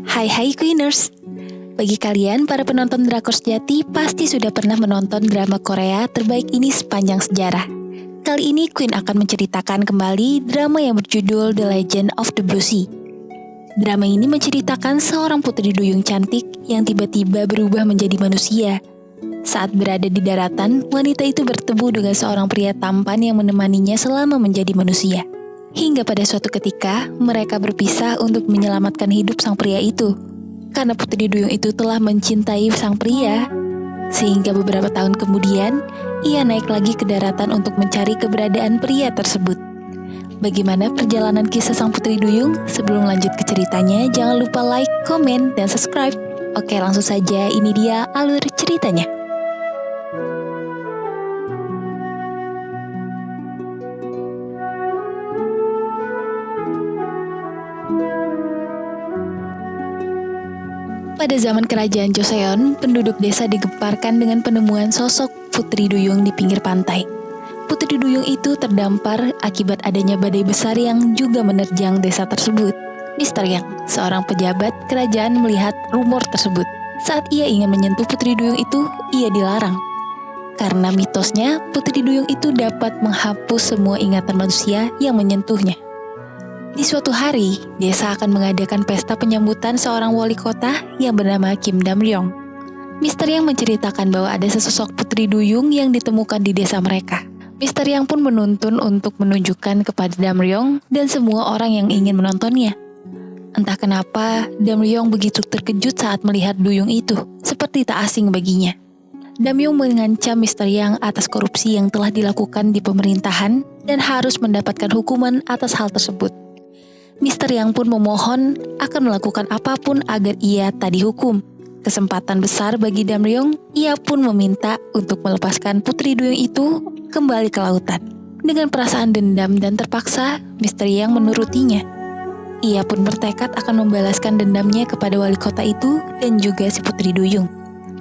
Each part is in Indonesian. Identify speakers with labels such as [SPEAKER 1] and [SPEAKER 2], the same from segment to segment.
[SPEAKER 1] Hai Queeners. Bagi kalian para penonton drakor sejati pasti sudah pernah menonton drama Korea terbaik ini sepanjang sejarah. Kali ini Queen akan menceritakan kembali drama yang berjudul The Legend of the Blue Sea. Drama ini menceritakan seorang putri duyung cantik yang tiba-tiba berubah menjadi manusia. Saat berada di daratan, wanita itu bertemu dengan seorang pria tampan yang menemaninya selama menjadi manusia. Hingga pada suatu ketika, mereka berpisah untuk menyelamatkan hidup sang pria itu. Karena putri duyung itu telah mencintai sang pria, sehingga beberapa tahun kemudian, ia naik lagi ke daratan untuk mencari keberadaan pria tersebut. Bagaimana perjalanan kisah sang putri duyung? Sebelum lanjut ke ceritanya, jangan lupa like, komen, dan subscribe. Oke, langsung saja, ini dia alur ceritanya. Pada zaman kerajaan Joseon, penduduk desa digemparkan dengan penemuan sosok putri duyung di pinggir pantai. Putri duyung itu terdampar akibat adanya badai besar yang juga menerjang desa tersebut. Mr. Yang, seorang pejabat kerajaan, melihat rumor tersebut. Saat ia ingin menyentuh putri duyung itu, ia dilarang. Karena mitosnya, putri duyung itu dapat menghapus semua ingatan manusia yang menyentuhnya. Di suatu hari, desa akan mengadakan pesta penyambutan seorang wali kota yang bernama Kim Dam-ryong. Mr. Yang menceritakan bahwa ada sesosok putri duyung yang ditemukan di desa mereka. Mr. Yang pun menuntun untuk menunjukkan kepada Dam-ryong dan semua orang yang ingin menontonnya. Entah kenapa, Dam-ryong begitu terkejut saat melihat duyung itu, seperti tak asing baginya. Dam-ryong mengancam Mr. Yang atas korupsi yang telah dilakukan di pemerintahan dan harus mendapatkan hukuman atas hal tersebut. Mr. Yang pun memohon akan melakukan apapun agar ia tak dihukum. Kesempatan besar bagi Dam-ryong, ia pun meminta untuk melepaskan putri duyung itu kembali ke lautan. Dengan perasaan dendam dan terpaksa, Mr. Yang menurutinya. Ia pun bertekad akan membalaskan dendamnya kepada wali kota itu dan juga si putri duyung.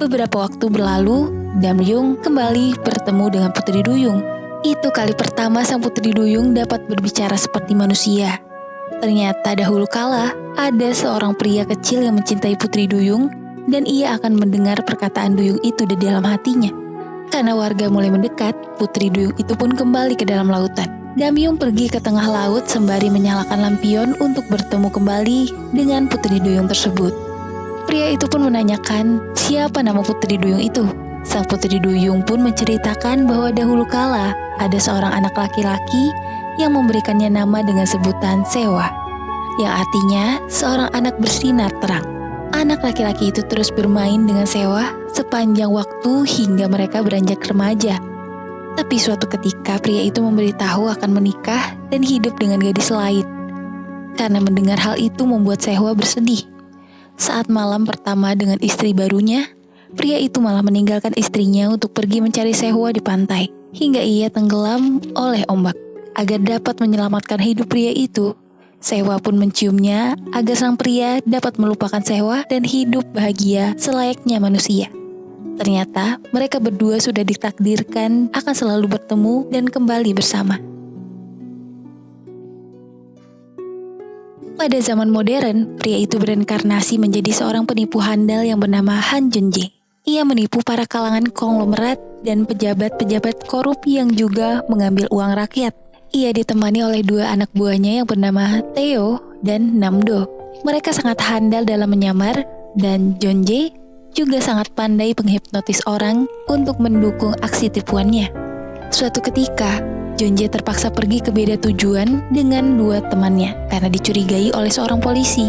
[SPEAKER 1] Beberapa waktu berlalu, Dam-ryong kembali bertemu dengan putri duyung. Itu kali pertama sang putri duyung dapat berbicara seperti manusia. Ternyata dahulu kala, ada seorang pria kecil yang mencintai putri duyung dan ia akan mendengar perkataan duyung itu di dalam hatinya. Karena warga mulai mendekat, putri duyung itu pun kembali ke dalam lautan. Dam-ryong pergi ke tengah laut sembari menyalakan lampion untuk bertemu kembali dengan putri duyung tersebut. Pria itu pun menanyakan siapa nama putri duyung itu. Sang putri duyung pun menceritakan bahwa dahulu kala ada seorang anak laki-laki yang memberikannya nama dengan sebutan Sewa, yang artinya seorang anak bersinar terang. Anak laki-laki itu terus bermain dengan Sewa sepanjang waktu hingga mereka beranjak remaja. Tapi suatu ketika pria itu memberitahu akan menikah dan hidup dengan gadis lain. Karena mendengar hal itu membuat Sewa bersedih. Saat malam pertama dengan istri barunya, pria itu malah meninggalkan istrinya untuk pergi mencari Sewa di pantai, hingga ia tenggelam oleh ombak. Agar dapat menyelamatkan hidup pria itu, Sewa pun menciumnya agar sang pria dapat melupakan Sewa dan hidup bahagia selayaknya manusia. Ternyata mereka berdua sudah ditakdirkan akan selalu bertemu dan kembali bersama. Pada zaman modern, pria itu bereinkarnasi menjadi seorang penipu handal yang bernama Han Jun-jae. Ia menipu para kalangan konglomerat dan pejabat-pejabat korup yang juga mengambil uang rakyat. Ia ditemani oleh dua anak buahnya yang bernama Theo dan Namdo. Mereka sangat handal dalam menyamar dan Jun-jae juga sangat pandai menghipnotis orang untuk mendukung aksi tipuannya. Suatu ketika, Jun-jae terpaksa pergi ke beda tujuan dengan dua temannya karena dicurigai oleh seorang polisi.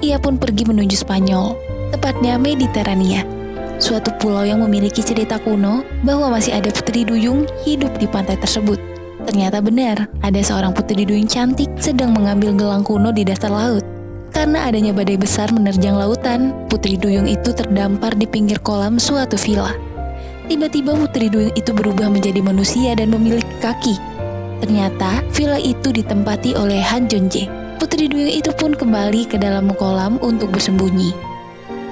[SPEAKER 1] Ia pun pergi menuju Spanyol, tepatnya Mediterania, suatu pulau yang memiliki cerita kuno bahwa masih ada putri duyung hidup di pantai tersebut. Ternyata benar, ada seorang putri duyung cantik sedang mengambil gelang kuno di dasar laut. Karena adanya badai besar menerjang lautan, putri duyung itu terdampar di pinggir kolam suatu villa. Tiba-tiba putri duyung itu berubah menjadi manusia dan memiliki kaki. Ternyata villa itu ditempati oleh Han Jun-jae. Putri duyung itu pun kembali ke dalam kolam untuk bersembunyi.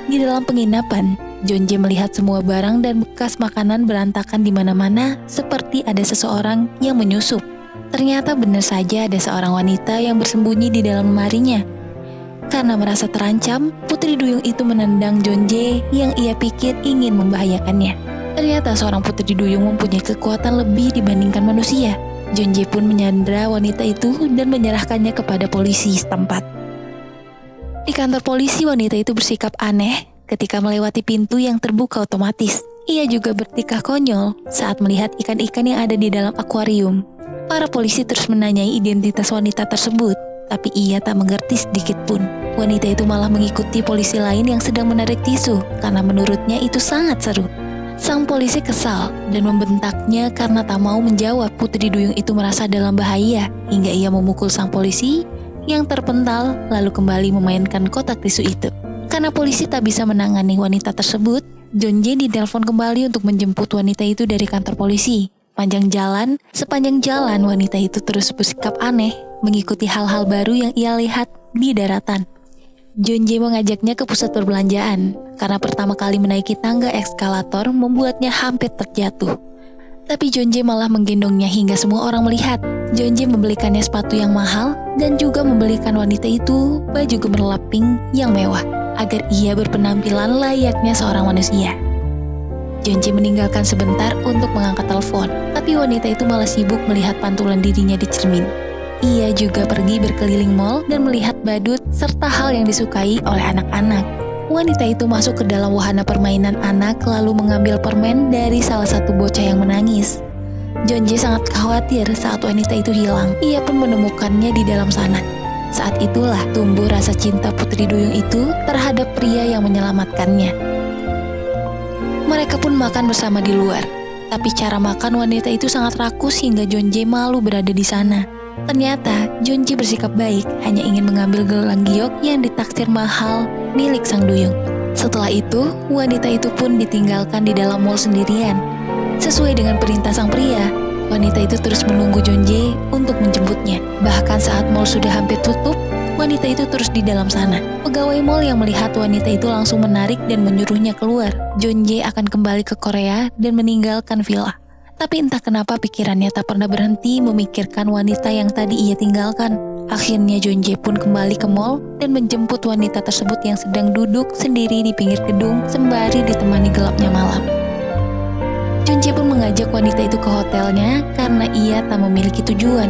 [SPEAKER 1] Di dalam penginapan, Jun-jae melihat semua barang dan bekas makanan berantakan di mana-mana seperti ada seseorang yang menyusup. Ternyata benar saja ada seorang wanita yang bersembunyi di dalam lemarinya. Karena merasa terancam, Putri Duyung itu menendang Jeonjae yang ia pikir ingin membahayakannya. Ternyata seorang Putri Duyung mempunyai kekuatan lebih dibandingkan manusia. Jeonjae pun menyandra wanita itu dan menyerahkannya kepada polisi setempat. Di kantor polisi, wanita itu bersikap aneh ketika melewati pintu yang terbuka otomatis. Ia juga bertikah konyol saat melihat ikan-ikan yang ada di dalam akuarium. Para polisi terus menanyai identitas wanita tersebut, tapi ia tak mengerti sedikit pun. Wanita itu malah mengikuti polisi lain yang sedang menarik tisu karena menurutnya itu sangat seru. Sang polisi kesal dan membentaknya karena tak mau menjawab. Putri Duyung itu merasa dalam bahaya hingga ia memukul sang polisi yang terpental lalu kembali memainkan kotak tisu itu. Karena polisi tak bisa menangani wanita tersebut, Jeonjae ditelepon kembali untuk menjemput wanita itu dari kantor polisi. Sepanjang jalan wanita itu terus bersikap aneh, mengikuti hal-hal baru yang ia lihat di daratan. Jeonjae mengajaknya ke pusat perbelanjaan, karena pertama kali menaiki tangga eskalator membuatnya hampir terjatuh. Tapi Jeonjae malah menggendongnya hingga semua orang melihat. Jeonjae membelikannya sepatu yang mahal dan juga membelikan wanita itu baju gemerlap pink yang mewah, agar ia berpenampilan layaknya seorang manusia. Jeonjae meninggalkan sebentar untuk mengangkat telepon, tapi wanita itu malah sibuk melihat pantulan dirinya di cermin. Ia juga pergi berkeliling mall dan melihat badut serta hal yang disukai oleh anak-anak. Wanita itu masuk ke dalam wahana permainan anak lalu mengambil permen dari salah satu bocah yang menangis. Jeonjae sangat khawatir saat wanita itu hilang. Ia pun menemukannya di dalam sana. Saat itulah tumbuh rasa cinta Putri Duyung itu terhadap pria yang menyelamatkannya. Mereka pun makan bersama di luar. Tapi cara makan wanita itu sangat rakus hingga Jeonjae malu berada di sana. Ternyata Jeonjae bersikap baik, hanya ingin mengambil gelang giok yang ditaksir mahal milik sang duyung. Setelah itu, wanita itu pun ditinggalkan di dalam mall sendirian. Sesuai dengan perintah sang pria, wanita itu terus menunggu Jeonjae untuk menjemputnya. Bahkan saat mall sudah hampir tutup, wanita itu terus di dalam sana. Pegawai mall yang melihat wanita itu langsung menarik dan menyuruhnya keluar. Jeonjae akan kembali ke Korea dan meninggalkan villa. Tapi entah kenapa pikirannya tak pernah berhenti memikirkan wanita yang tadi ia tinggalkan. Akhirnya Jeonjae pun kembali ke mall dan menjemput wanita tersebut yang sedang duduk sendiri di pinggir gedung sembari ditemani gelapnya malam. Jeonjae pun mengajak wanita itu ke hotelnya karena ia tak memiliki tujuan.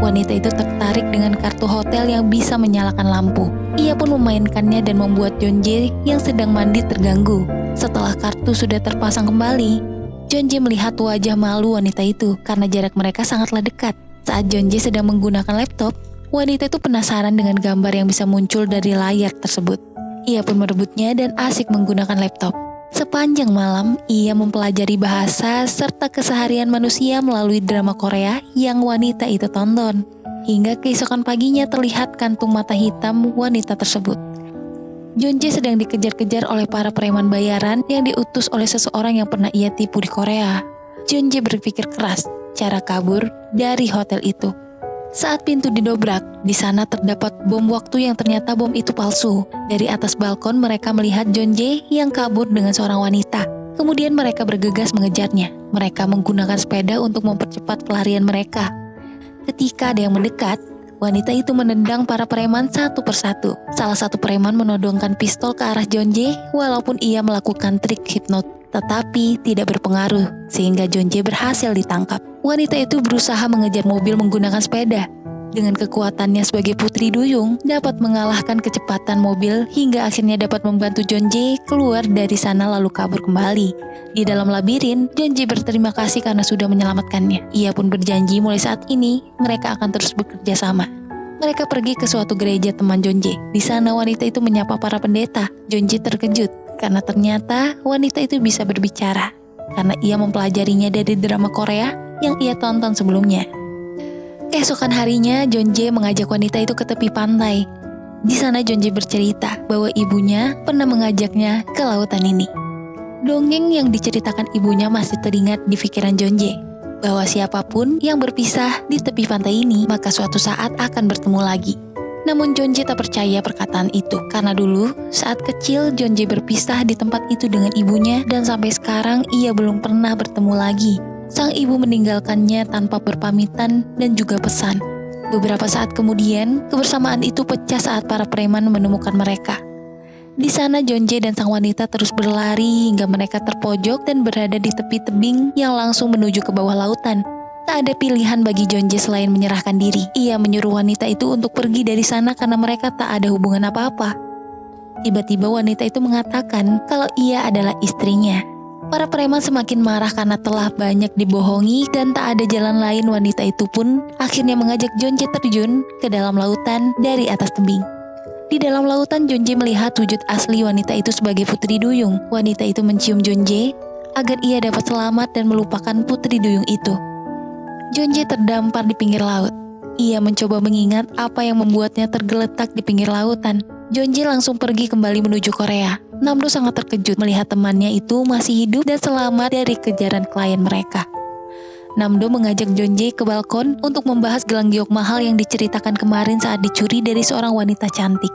[SPEAKER 1] Wanita itu tertarik dengan kartu hotel yang bisa menyalakan lampu. Ia pun memainkannya dan membuat Jeonjae yang sedang mandi terganggu. Setelah kartu sudah terpasang kembali, Jeonjae melihat wajah malu wanita itu karena jarak mereka sangatlah dekat. Saat Jeonjae sedang menggunakan laptop, wanita itu penasaran dengan gambar yang bisa muncul dari layar tersebut. Ia pun merebutnya dan asik menggunakan laptop. Sepanjang malam, ia mempelajari bahasa serta keseharian manusia melalui drama Korea yang wanita itu tonton. Hingga keesokan paginya terlihat kantung mata hitam wanita tersebut. Jeonjae sedang dikejar-kejar oleh para preman bayaran yang diutus oleh seseorang yang pernah ia tipu di Korea. Jeonjae berpikir keras cara kabur dari hotel itu. Saat pintu didobrak, di sana terdapat bom waktu yang ternyata bom itu palsu. Dari atas balkon mereka melihat Jeonjae yang kabur dengan seorang wanita. Kemudian mereka bergegas mengejarnya. Mereka menggunakan sepeda untuk mempercepat pelarian mereka. Ketika ada yang mendekat, wanita itu menendang para preman satu persatu. Salah satu preman menodongkan pistol ke arah Jeonjae walaupun ia melakukan trik hipnotis, tetapi tidak berpengaruh sehingga Jeonjae berhasil ditangkap. Wanita itu berusaha mengejar mobil menggunakan sepeda. Dengan kekuatannya sebagai Putri Duyung, dapat mengalahkan kecepatan mobil hingga akhirnya dapat membantu Jeonjae keluar dari sana lalu kabur kembali. Di dalam labirin, Jeonjae berterima kasih karena sudah menyelamatkannya. Ia pun berjanji mulai saat ini mereka akan terus bekerja sama. Mereka pergi ke suatu gereja teman Jeonjae. Di sana wanita itu menyapa para pendeta. Jeonjae terkejut karena ternyata wanita itu bisa berbicara karena ia mempelajarinya dari drama Korea yang ia tonton sebelumnya. Keesokan harinya, Jeonjae mengajak wanita itu ke tepi pantai. Di sana Jeonjae bercerita bahwa ibunya pernah mengajaknya ke lautan ini. Dongeng yang diceritakan ibunya masih teringat di pikiran Jeonjae, bahwa siapapun yang berpisah di tepi pantai ini maka suatu saat akan bertemu lagi. Namun Jeonjae tak percaya perkataan itu, karena dulu saat kecil Jeonjae berpisah di tempat itu dengan ibunya dan sampai sekarang ia belum pernah bertemu lagi. Sang ibu meninggalkannya tanpa berpamitan dan juga pesan. Beberapa saat kemudian, kebersamaan itu pecah saat para preman menemukan mereka. Di sana Jonje dan sang wanita terus berlari hingga mereka terpojok dan berada di tepi tebing yang langsung menuju ke bawah lautan. Tak ada pilihan bagi Jonje selain menyerahkan diri. Ia menyuruh wanita itu untuk pergi dari sana karena mereka tak ada hubungan apa-apa. Tiba-tiba wanita itu mengatakan kalau ia adalah istrinya. Para preman semakin marah karena telah banyak dibohongi dan tak ada jalan lain. Wanita itu pun akhirnya mengajak Jonje terjun ke dalam lautan dari atas tebing. Di dalam lautan, Jonje melihat wujud asli wanita itu sebagai Putri Duyung. Wanita itu mencium Jonje agar ia dapat selamat dan melupakan Putri Duyung itu. Jonje terdampar di pinggir laut. Ia mencoba mengingat apa yang membuatnya tergeletak di pinggir lautan. Jonje langsung pergi kembali menuju Korea. Namdo sangat terkejut melihat temannya itu masih hidup dan selamat dari kejaran klien mereka. Namdo mengajak Jonje ke balkon untuk membahas gelang giok mahal yang diceritakan kemarin saat dicuri dari seorang wanita cantik.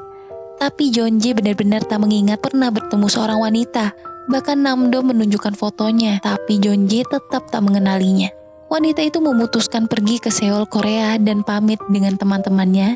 [SPEAKER 1] Tapi Jonje benar-benar tak mengingat pernah bertemu seorang wanita. Bahkan Namdo menunjukkan fotonya, tapi Jonje tetap tak mengenalinya. Wanita itu memutuskan pergi ke Seoul, Korea dan pamit dengan teman-temannya,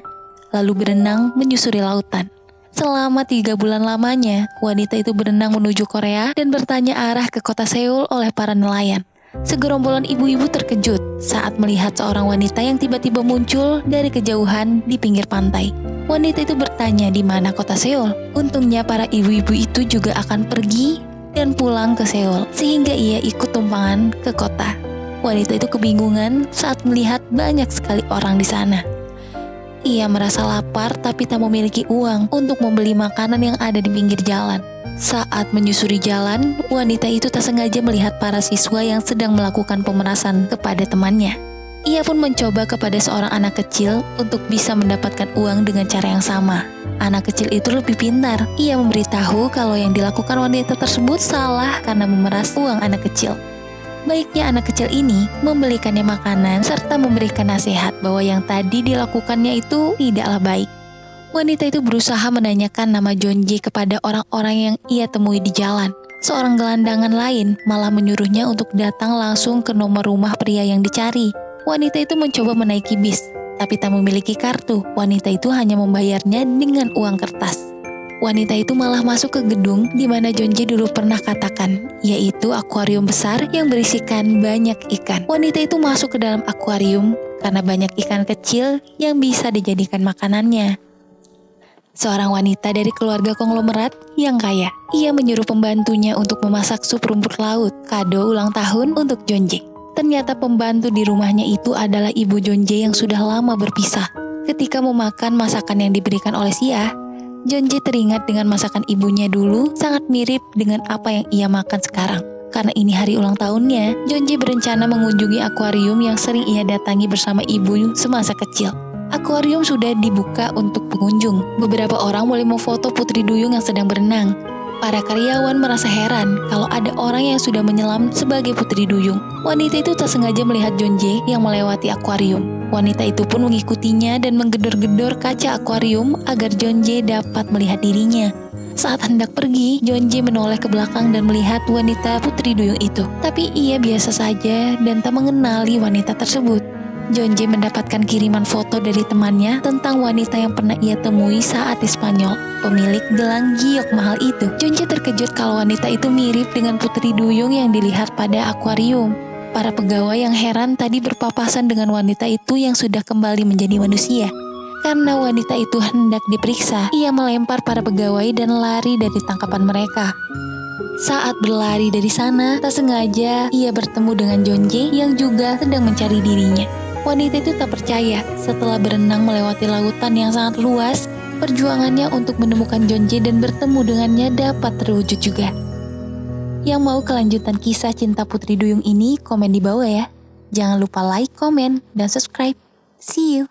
[SPEAKER 1] lalu berenang menyusuri lautan. Selama 3 bulan lamanya, wanita itu berenang menuju Korea dan bertanya arah ke kota Seoul oleh para nelayan. Segerombolan ibu-ibu terkejut saat melihat seorang wanita yang tiba-tiba muncul dari kejauhan di pinggir pantai. Wanita itu bertanya di mana kota Seoul. Untungnya para ibu-ibu itu juga akan pergi dan pulang ke Seoul, sehingga ia ikut tumpangan ke kota. Wanita itu kebingungan saat melihat banyak sekali orang di sana. Ia merasa lapar tapi tak memiliki uang untuk membeli makanan yang ada di pinggir jalan. Saat menyusuri jalan, wanita itu tak sengaja melihat para siswa yang sedang melakukan pemerasan kepada temannya. Ia pun mencoba kepada seorang anak kecil untuk bisa mendapatkan uang dengan cara yang sama. Anak kecil itu lebih pintar. Ia memberitahu kalau yang dilakukan wanita tersebut salah karena memeras uang anak kecil. Baiknya anak kecil ini membelikannya makanan serta memberikan nasihat bahwa yang tadi dilakukannya itu tidaklah baik. Wanita itu berusaha menanyakan nama Jonje kepada orang-orang yang ia temui di jalan. Seorang gelandangan lain malah menyuruhnya untuk datang langsung ke nomor rumah pria yang dicari. Wanita itu mencoba menaiki bis, tapi tak memiliki kartu. Wanita itu hanya membayarnya dengan uang kertas. Wanita itu malah masuk ke gedung di mana Jonje dulu pernah katakan, yaitu akuarium besar yang berisikan banyak ikan. Wanita itu masuk ke dalam akuarium karena banyak ikan kecil yang bisa dijadikan makanannya. Seorang wanita dari keluarga konglomerat yang kaya. Ia menyuruh pembantunya untuk memasak sup rumput laut, kado ulang tahun untuk Jonje. Ternyata pembantu di rumahnya itu adalah ibu Jonje yang sudah lama berpisah. Ketika memakan masakan yang diberikan oleh Sia, Jonje teringat dengan masakan ibunya dulu sangat mirip dengan apa yang ia makan sekarang. Karena ini hari ulang tahunnya, Jonje berencana mengunjungi akuarium yang sering ia datangi bersama ibu semasa kecil. Akuarium sudah dibuka untuk pengunjung. Beberapa orang mulai memfoto Putri Duyung yang sedang berenang. Para karyawan merasa heran kalau ada orang yang sudah menyelam sebagai Putri Duyung. Wanita itu tak sengaja melihat Jonje yang melewati akuarium. Wanita itu pun mengikutinya dan menggedor-gedor kaca akuarium agar Jonje dapat melihat dirinya. Saat hendak pergi, Jonje menoleh ke belakang dan melihat wanita Putri Duyung itu. Tapi ia biasa saja dan tak mengenali wanita tersebut. Jonje mendapatkan kiriman foto dari temannya tentang wanita yang pernah ia temui saat di Spanyol, pemilik gelang giok mahal itu. Jonje terkejut kalau wanita itu mirip dengan Putri Duyung yang dilihat pada akuarium. Para pegawai yang heran tadi berpapasan dengan wanita itu yang sudah kembali menjadi manusia. Karena wanita itu hendak diperiksa, ia melempar para pegawai dan lari dari tangkapan mereka. Saat berlari dari sana, tak sengaja ia bertemu dengan Jonje yang juga sedang mencari dirinya. Wanita itu tak percaya setelah berenang melewati lautan yang sangat luas, perjuangannya untuk menemukan Jonje dan bertemu dengannya dapat terwujud juga. Yang mau kelanjutan kisah cinta Putri Duyung ini, komen di bawah ya. Jangan lupa like, komen, dan subscribe. See you!